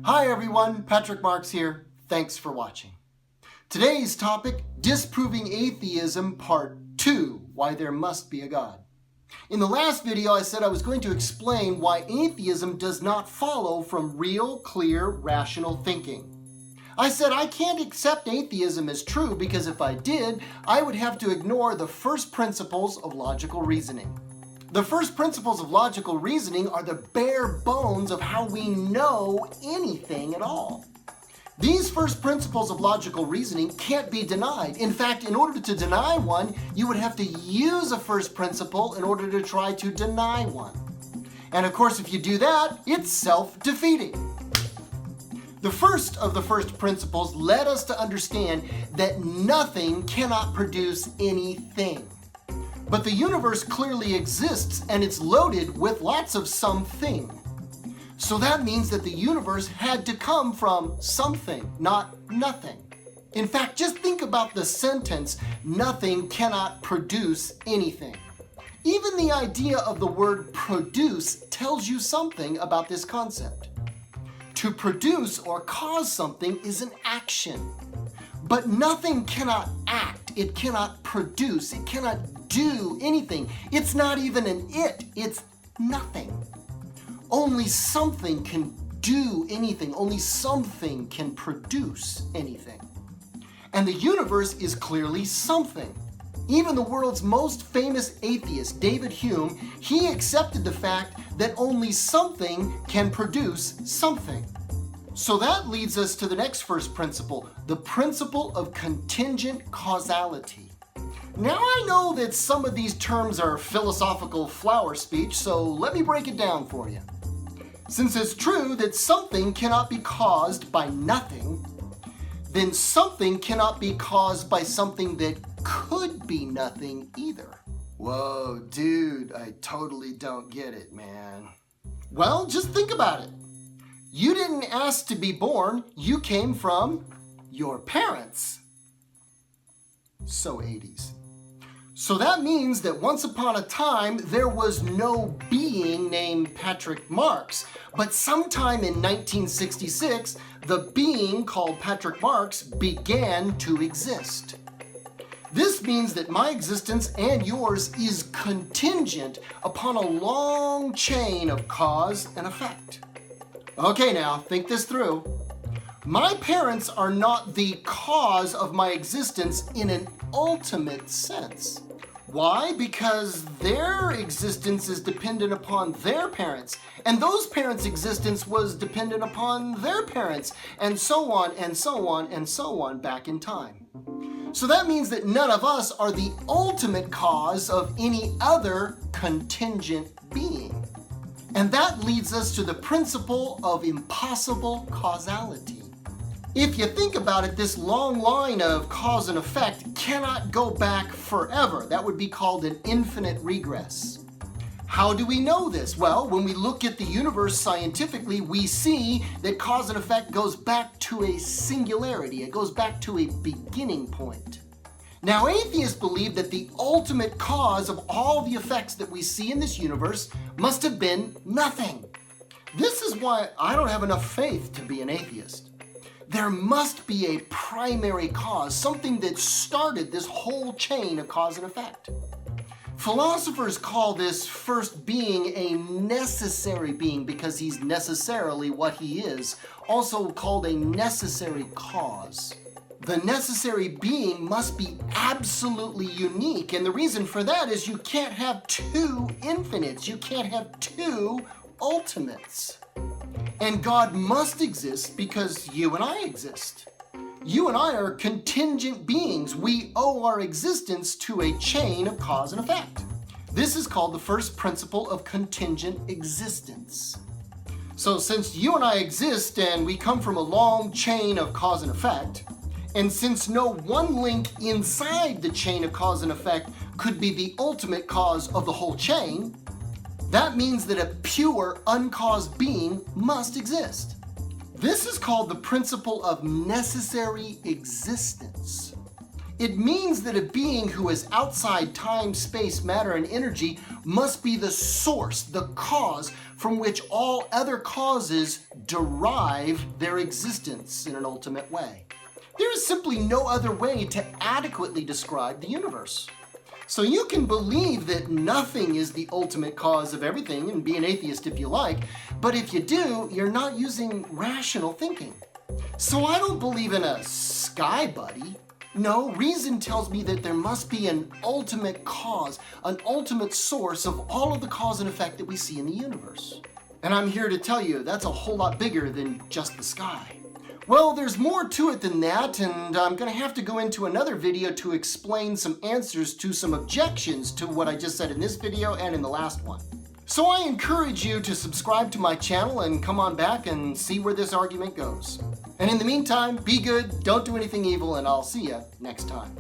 Hi everyone, Patrick Marks here. Thanks for watching. Today's topic, Disproving Atheism Part 2, Why There Must Be a God. In the last video, I said I was going to explain why atheism does not follow from real, clear, rational thinking. I said I can't accept atheism as true because if I did, I would have to ignore the first principles of logical reasoning. The first principles of logical reasoning are the bare bones of how we know anything at all. These first principles of logical reasoning can't be denied. In fact, in order to deny one, you would have to use a first principle in order to try to deny one. And of course, if you do that, it's self-defeating. The first of the first principles led us to understand that nothing cannot produce anything. But the universe clearly exists and it's loaded with lots of something. So that means that the universe had to come from something, not nothing. In fact, just think about the sentence, nothing cannot produce anything. Even the idea of the word produce tells you something about this concept. To produce or cause something is an action. But nothing cannot act, it cannot produce, it cannot do anything. It's not even an it, it's nothing. Only something can do anything, only something can produce anything. And the universe is clearly something. Even the world's most famous atheist, David Hume, he accepted the fact that only something can produce something. So that leads us to the next first principle, the principle of contingent causality. Now I know that some of these terms are philosophical flower speech, so let me break it down for you. Since it's true that something cannot be caused by nothing, then something cannot be caused by something that could be nothing either. Whoa, dude, I totally don't get it, man. Well, just think about it. You didn't ask to be born, you came from your parents. So 80s. So that means that once upon a time, there was no being named Patrick Marks. But sometime in 1966, the being called Patrick Marks began to exist. This means that my existence and yours is contingent upon a long chain of cause and effect. Okay, now, think this through. My parents are not the cause of my existence in an ultimate sense. Why? Because their existence is dependent upon their parents, and those parents' existence was dependent upon their parents, and so on, and so on, and so on back in time. So that means that none of us are the ultimate cause of any other contingent being. And that leads us to the principle of impossible causality. If you think about it, this long line of cause and effect cannot go back forever. That would be called an infinite regress. How do we know this? Well, when we look at the universe scientifically, we see that cause and effect goes back to a singularity. It goes back to a beginning point. Now, atheists believe that the ultimate cause of all the effects that we see in this universe must have been nothing. This is why I don't have enough faith to be an atheist. There must be a primary cause, something that started this whole chain of cause and effect. Philosophers call this first being a necessary being because he's necessarily what he is, also called a necessary cause. The necessary being must be absolutely unique, and the reason for that is you can't have two infinites, you can't have two ultimates. And God must exist because you and I exist. You and I are contingent beings. We owe our existence to a chain of cause and effect. This is called the first principle of contingent existence. So since you and I exist and we come from a long chain of cause and effect, and since no one link inside the chain of cause and effect could be the ultimate cause of the whole chain, that means that a pure, uncaused being must exist. This is called the principle of necessary existence. It means that a being who is outside time, space, matter, and energy must be the source, the cause from which all other causes derive their existence in an ultimate way. There is simply no other way to adequately describe the universe. So you can believe that nothing is the ultimate cause of everything and be an atheist if you like, but if you do, you're not using rational thinking. So I don't believe in a sky buddy. No, reason tells me that there must be an ultimate cause, an ultimate source of all of the cause and effect that we see in the universe. And I'm here to tell you that's a whole lot bigger than just the sky. Well, there's more to it than that, and I'm going to have to go into another video to explain some answers to some objections to what I just said in this video and in the last one. So I encourage you to subscribe to my channel and come on back and see where this argument goes. And in the meantime, be good, don't do anything evil, and I'll see you next time.